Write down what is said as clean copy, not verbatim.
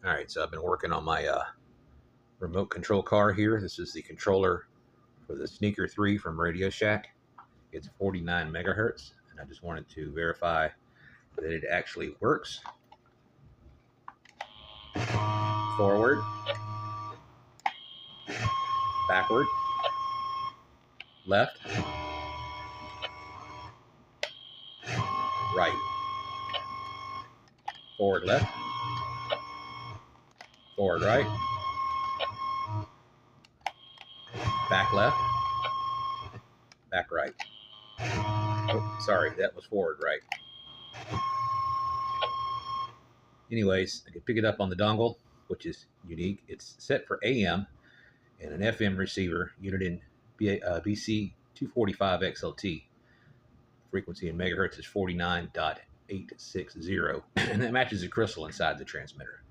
All right, so I've been working on my remote control car here. This is the controller for the Sneaker 3 from RadioShack. It's 49 megahertz, and I just wanted to verify that it actually works. Forward, backward, left, right, forward, left, forward, right, back, left, back, right. Oh, sorry, that was forward, right. Anyways, I can pick it up on the dongle, which is unique. It's set for AM and an FM receiver, unit in BC 245 XLT. Frequency in megahertz is 49.860, and that matches the crystal inside the transmitter.